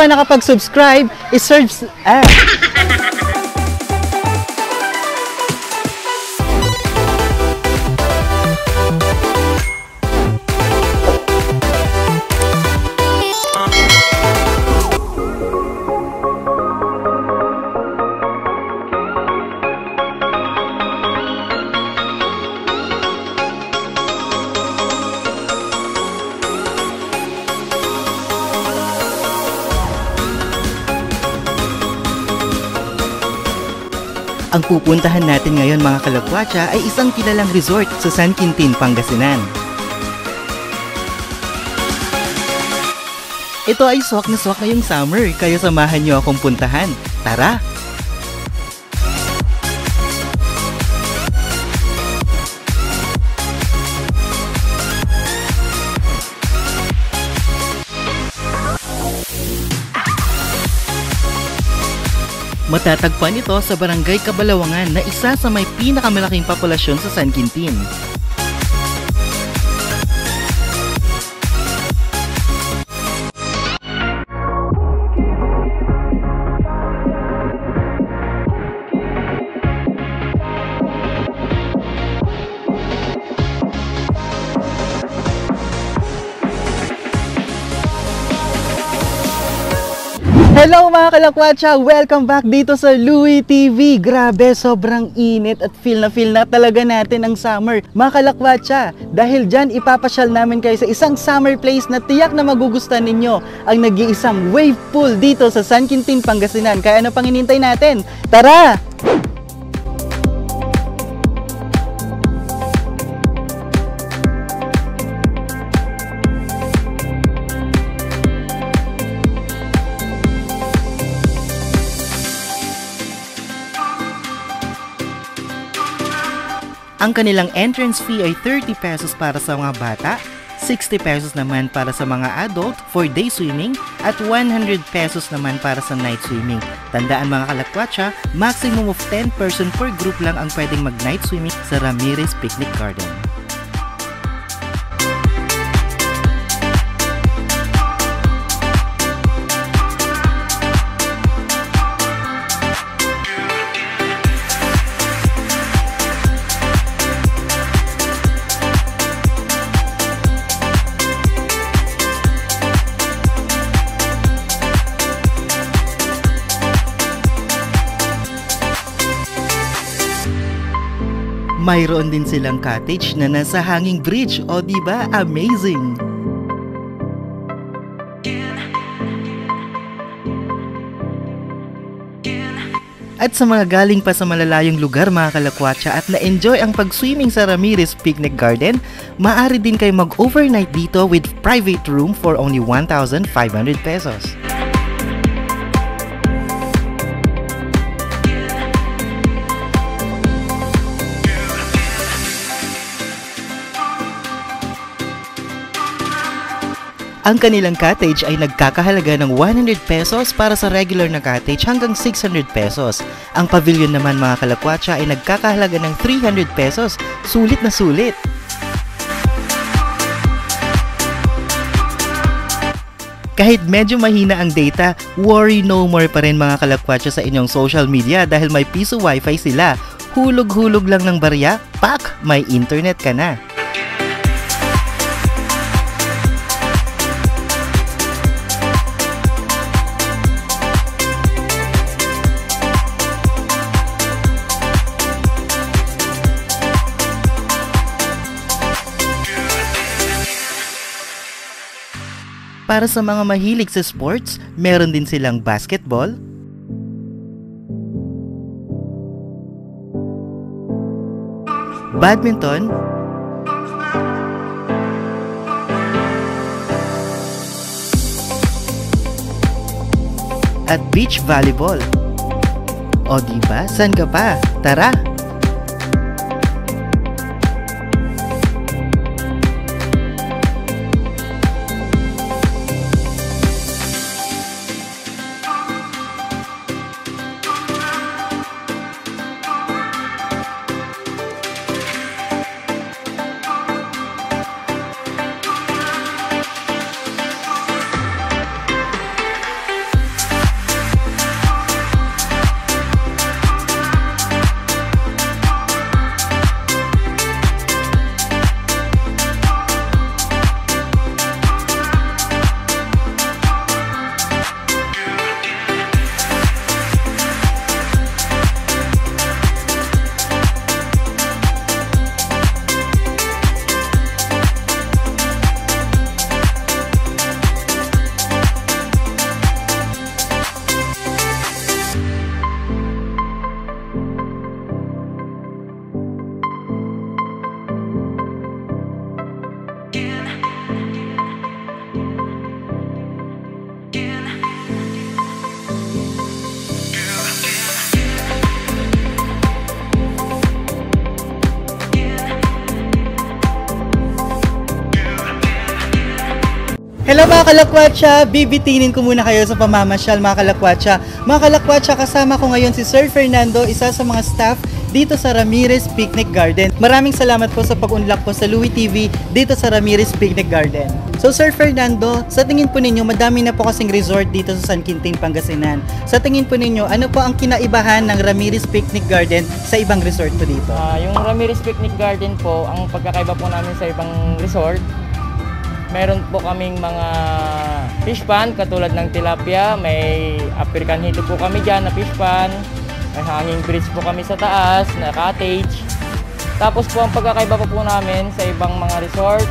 pa nakapag-subscribe, i-search... Ang pupuntahan natin ngayon mga kalakwatsa ay isang kilalang resort sa San Quintin, Pangasinan. Ito ay swak na swak ngayong summer, kaya samahan niyo akong puntahan. Tara! Matatagpuan ito sa Barangay Cabalawangan na isa sa may pinakamalaking populasyon sa San Quintin. Hello mga kalakwatsa! Welcome back dito sa Louie TV. Grabe, sobrang init at feel na talaga natin ang summer. Mga kalakwatsa, dahil dyan ipapasyal namin kayo sa isang summer place na tiyak na magugustuhan ninyo. Ang nag-iisang wave pool dito sa San Quintin, Pangasinan. Kaya ano pang hinintay natin? Tara! Ang kanilang entrance fee ay 30 pesos para sa mga bata, 60 pesos naman para sa mga adult for day swimming, at 100 pesos naman para sa night swimming. Tandaan mga kalakwatsa, maximum of 10 person per group lang ang pwedeng mag-night swimming sa Ramirez Picnic Garden. Mayroon din silang cottage na nasa hanging bridge. O diba? Amazing! At sa mga galing pa sa malalayong lugar mga kalakwatsa at na-enjoy ang pag-swimming sa Ramirez Picnic Garden, maaari din kayo mag-overnight dito with private room for only 1,500 pesos. Ang kanilang cottage ay nagkakahalaga ng 100 pesos para sa regular na cottage hanggang 600 pesos. Ang pavilion naman mga kalakwatsa ay nagkakahalaga ng 300 pesos. Sulit na sulit! Kahit medyo mahina ang data, worry no more pa rin mga kalakwatsa sa inyong social media dahil may piso wifi sila. Hulog-hulog lang ng barya, pak! May internet ka na! Para sa mga mahilig sa sports, meron din silang basketball, badminton, at beach volleyball. O diba? San ka pa? Tara! Hello mga kalakwatsa! Bibitinin ko muna kayo sa pamamasyal mga kalakwatsa. Mga kalakwatsa, kasama ko ngayon si Sir Fernando, isa sa mga staff dito sa Ramirez Picnic Garden. Maraming salamat po sa pag-unlock po sa Louie TV dito sa Ramirez Picnic Garden. So Sir Fernando, sa tingin po ninyo, madami na po kasing resort dito sa San Quintin, Pangasinan. Sa tingin po ninyo, ano po ang kinaibahan ng Ramirez Picnic Garden sa ibang resort po dito? Yung Ramirez Picnic Garden po, ang pagkakaiba po namin sa ibang resort, meron po kaming mga fish pan katulad ng tilapia, may African hito po kami dyan na fish pan, may hanging bridge po kami sa taas na cottage. Tapos po ang pagkakaiba po namin sa ibang mga resort,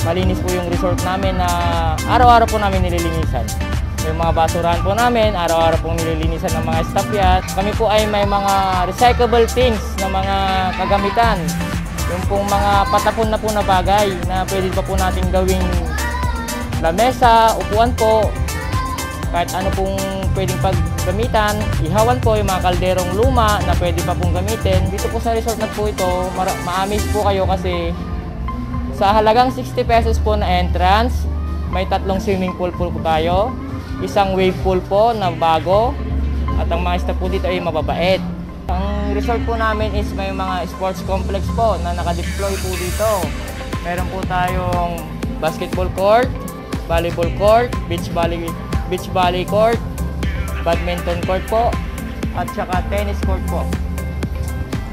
malinis po yung resort namin na araw-araw po namin nililinisan. Yung mga basurahan po namin, araw-araw pong nililinisan ng mga staff yan. Kami po ay may mga recyclable things na mga kagamitan. Yung pong mga patapon na po na bagay na pwede pa po natin gawing lamesa, upuan po, kahit ano pong pwedeng paggamitan, ihawan po yung mga kalderong luma na pwede pa pong gamitin. Dito po sa resort na po ito, ma-amaze po kayo kasi sa halagang 60 pesos po na entrance, may 3 swimming pool po tayo, isang wave pool po na bago, at ang mga staff po dito ay mababait. Ang resort po namin is may mga sports complex po na naka-deploy po dito. Meron po tayong basketball court, volleyball court, beach volley court, badminton court po, at saka tennis court po.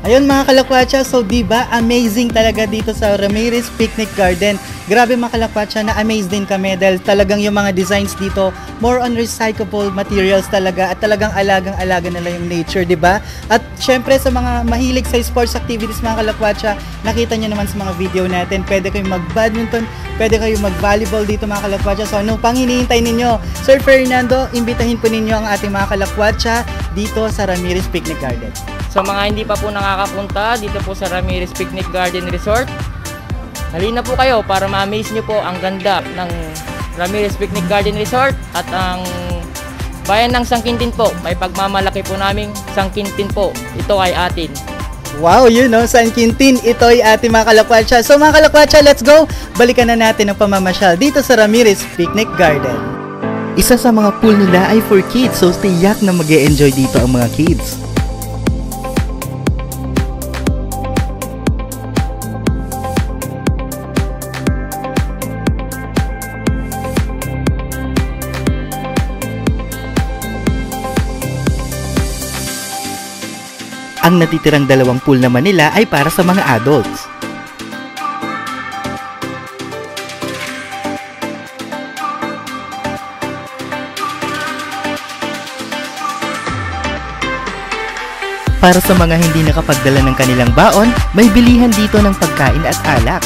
Ayun mga kalakwatsa, so diba amazing talaga dito sa Ramirez Picnic Garden. Grabe mga kalakwatsa, na-amaze din kami dahil talagang yung mga designs dito more on recyclable materials talaga at talagang alagang-alaga nila yung nature, diba? At syempre sa mga mahilig sa sports activities mga kalakwatsa, nakita nyo naman sa mga video natin, pwede kayong mag-badminton, pwede kayong mag-volleyball dito mga kalakwatsa. So ano pang hinihintay ninyo? Sir Fernando, imbitahin po ninyo ang ating mga kalakwatsa dito sa Ramirez Picnic Garden. Sa mga hindi pa po nakakapunta dito po sa Ramirez Picnic Garden Resort, halina po kayo para ma-amaze nyo po ang ganda ng Ramirez Picnic Garden Resort at ang bayan ng San Quintin po. May pagmamalaki po naming San Quintin po. Ito ay atin. Wow, you know, San Quintin, ito ay ating mga kalakwatsa. So mga kalakwatsa, let's go! Balikan na natin ang pamamasyal dito sa Ramirez Picnic Garden. Isa sa mga pool nila ay for kids, so tiyak na mag-e-enjoy dito ang mga kids. Ang natitirang 2 pool naman nila ay para sa mga adults. Para sa mga hindi nakapagdala ng kanilang baon, may bilihan dito ng pagkain at alak.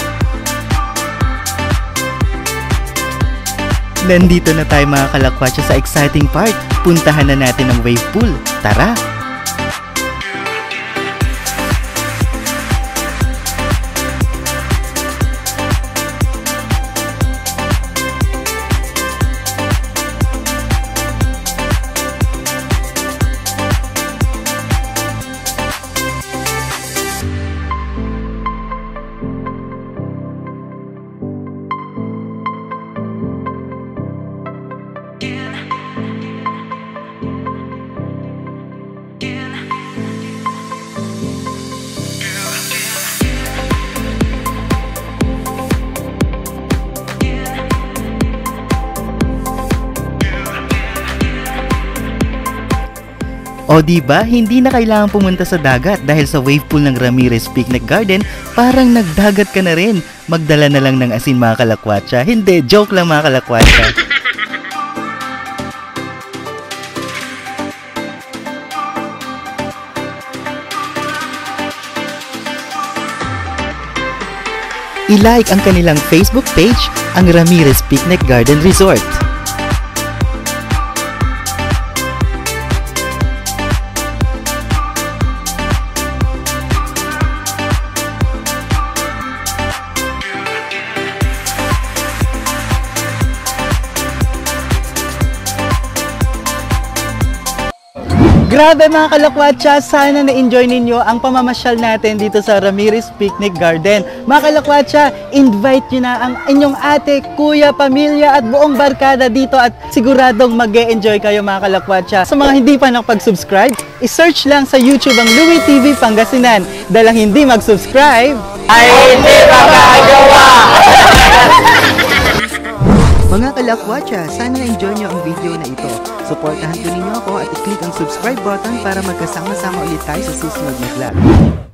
Nandito na tayo mga kalakwatsa sa exciting part. Puntahan na natin ang wave pool. Tara! O diba, hindi na kailangan pumunta sa dagat dahil sa wave pool ng Ramirez Picnic Garden, parang nagdagat ka na rin. Magdala na lang ng asin mga kalakwatsa. Hindi, joke lang mga kalakwatsa. I-like ang kanilang Facebook page, ang Ramirez Picnic Garden Resort. Grabe mga kalakwatsa, sana na-enjoy ninyo ang pamamasyal natin dito sa Ramirez Picnic Garden. Mga kalakwatsa, invite nyo na ang inyong ate, kuya, pamilya at buong barkada dito at siguradong mag-e-enjoy kayo mga kalakwatsa. Sa mga hindi pa nakapag-subscribe, i-search lang sa YouTube ang Louie TV Pangasinan. Dahil ang hindi mag-subscribe ay hindi magagawa! Mga kalakwatsa, sana na-enjoy nyo ang video na ito. Supportahan po ninyo ako at i-click ang subscribe button para magkasama-sama ulit tayo sa susunod na vlog.